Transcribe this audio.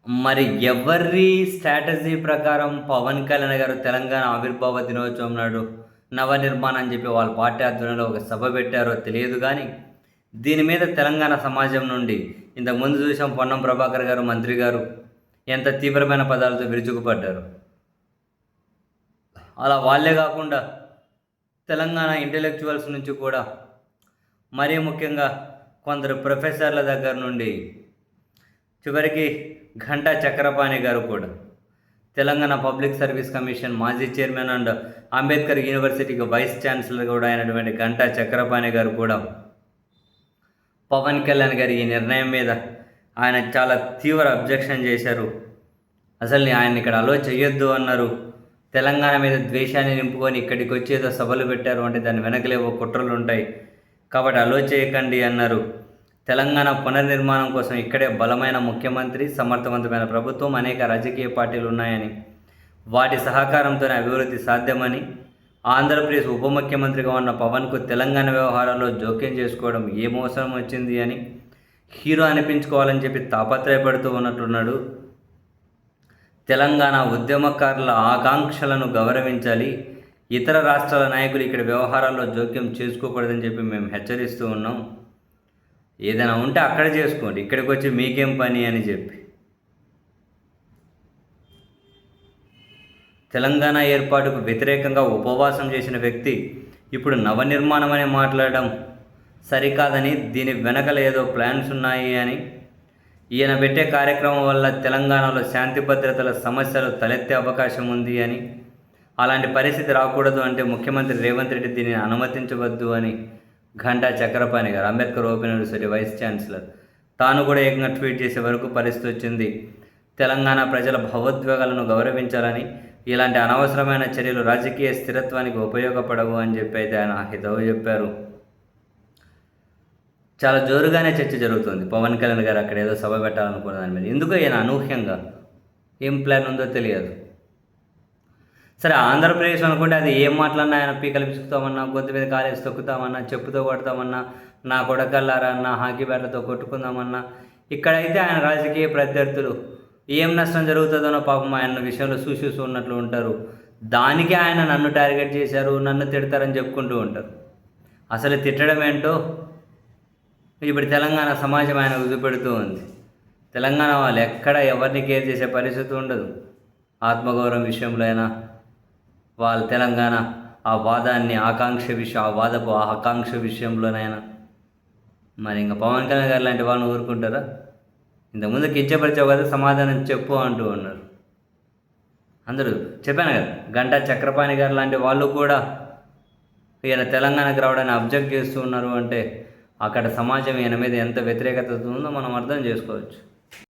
మరి ఎవరి స్ట్రాటజీ ప్రకారం పవన్ కళ్యాణ్ గారు తెలంగాణ ఆవిర్భావ దినోత్సవం నాడు నవనిర్మాణం అని చెప్పి వాళ్ళ పార్టీ ఆధ్వర్యంలో ఒక సభ పెట్టారో తెలియదు కానీ దీని మీద తెలంగాణ సమాజం నుండి ఇంతకుముందు చూసాం పొన్నం ప్రభాకర్ గారు మంత్రి గారు ఎంత తీవ్రమైన పదాలతో విరుచుకుపడ్డారు. అలా వాళ్ళే కాకుండా తెలంగాణ ఇంటెలెక్చువల్స్ నుంచి కూడా మరీ ముఖ్యంగా కొందరు ప్రొఫెసర్ల దగ్గర నుండి చివరికి ఘంటా చక్రపాణి గారు కూడా తెలంగాణ పబ్లిక్ సర్వీస్ కమిషన్ మాజీ చైర్మన్ అండ్ అంబేద్కర్ యూనివర్సిటీకి వైస్ ఛాన్సలర్ కూడా అయినటువంటి ఘంటా చక్రపాణి గారు కూడా పవన్ కళ్యాణ్ గారి ఈ నిర్ణయం మీద ఆయన చాలా తీవ్ర అబ్జెక్షన్ చేశారు. అసలు ఆయన ఇక్కడ అలో చేయొద్దు అన్నారు. తెలంగాణ మీద ద్వేషాన్ని నింపుకొని ఇక్కడికి వచ్చి ఏదో సభలు పెట్టారు అంటే దాని వెనకలేవో కుట్రలు ఉంటాయి కాబట్టి అలో చేయకండి అన్నారు. తెలంగాణ పునర్నిర్మాణం కోసం ఇక్కడే బలమైన ముఖ్యమంత్రి, సమర్థవంతమైన ప్రభుత్వం, అనేక రాజకీయ పార్టీలు ఉన్నాయని, వాటి సహకారంతోనే అభివృద్ధి సాధ్యమని, ఆంధ్రప్రదేశ్ ఉప ముఖ్యమంత్రిగా ఉన్న పవన్కు తెలంగాణ వ్యవహారాల్లో జోక్యం చేసుకోవడం ఏం అవసరం వచ్చింది అని హీరో అనిపించుకోవాలని చెప్పి తాపత్రయపడుతూ ఉన్నట్టున్నాడు. తెలంగాణ ఉద్యమకారుల ఆకాంక్షలను గౌరవించాలి, ఇతర రాష్ట్రాల నాయకులు ఇక్కడ వ్యవహారాల్లో జోక్యం చేసుకోకూడదని చెప్పి మేము హెచ్చరిస్తూ ఉన్నాం. ఏదైనా ఉంటే అక్కడ చేసుకోండి, ఇక్కడికి వచ్చి మీకేం పని అని చెప్పి. తెలంగాణ ఏర్పాటుకు వ్యతిరేకంగా ఉపవాసం చేసిన వ్యక్తి ఇప్పుడు నవనిర్మాణం అని మాట్లాడడం సరికాదని, దీని వెనకల ఏదో ప్లాన్స్ ఉన్నాయి అని, ఈయన పెట్టే కార్యక్రమం వల్ల తెలంగాణలో శాంతి భద్రతల సమస్యలు తలెత్తే అవకాశం ఉంది అని, అలాంటి పరిస్థితి రాకూడదు అంటే ముఖ్యమంత్రి రేవంత్ రెడ్డి దీనిని అనుమతించవద్దు అని Ghanta Chakrapani garu, Ambedkar open university vice chancellor, తాను కూడా ఏకంగా ట్వీట్ చేసే వరకు పరిస్థితి వచ్చింది. తెలంగాణ ప్రజల భావోద్వేగాలను గౌరవించాలని, ఇలాంటి అనవసరమైన చర్యలు రాజకీయ స్థిరత్వానికి ఉపయోగపడవు అని చెప్పి అయితే ఆయన హితవు చెప్పారు. చాలా జోరుగానే చర్చ జరుగుతుంది. పవన్ కళ్యాణ్ గారు అక్కడ ఏదో సభ పెట్టాలనుకున్న దాని మీద ఎందుకో ఈయన అనూహ్యంగా ఏం ప్లాన్ ఉందో తెలియదు. సరే, ఆంధ్రప్రదేశ్ అనుకుంటే అది ఏం మాట్లాడినా ఆయన పీకలు పిసుకుతామన్నా, గొంతు మీద కాలేసి తొక్కుతామన్నా, చెప్పుతో కొడతామన్నా, నా కొడకల్లారా అన్న హాకీ బ్యాట్లతో కొట్టుకుందామన్నా, ఇక్కడైతే ఆయన రాజకీయ ప్రత్యర్థులు ఏం నష్టం జరుగుతుందనో పాపం ఆయన విషయంలో చూసి ఉన్నట్లు ఉంటారు. దానికి ఆయన నన్ను టార్గెట్ చేశారు, నన్ను తిడతారని చెప్పుకుంటూ ఉంటారు. అసలు తిట్టడం ఏంటో ఇప్పుడు తెలంగాణ సమాజం ఆయన ఉదిపెడుతూ ఉంది. తెలంగాణ వాళ్ళు ఎక్కడ ఎవరిని కేర్ చేసే పరిస్థితి ఉండదు. ఆత్మగౌరవం విషయంలో అయినా వాళ్ళు తెలంగాణ ఆ వాదాన్ని ఆ వాదపు ఆకాంక్ష విషయంలోనైనా మరి ఇంకా పవన్ కళ్యాణ్ గారు లాంటి వాళ్ళని ఊరుకుంటారా? ఇంతకుముందు కించపరిచావు కదా, సమాధానం చెప్పు అంటూ ఉన్నారు అందరూ. చెప్పాను కదా, ఘంటా చక్రపాణి గారు లాంటి వాళ్ళు కూడా ఈయన తెలంగాణకు రావడానికి అబ్జెక్ట్ చేస్తూ ఉన్నారు అంటే అక్కడ సమాజం ఈయన మీద ఎంత వ్యతిరేకత ఉందో మనం అర్థం చేసుకోవచ్చు.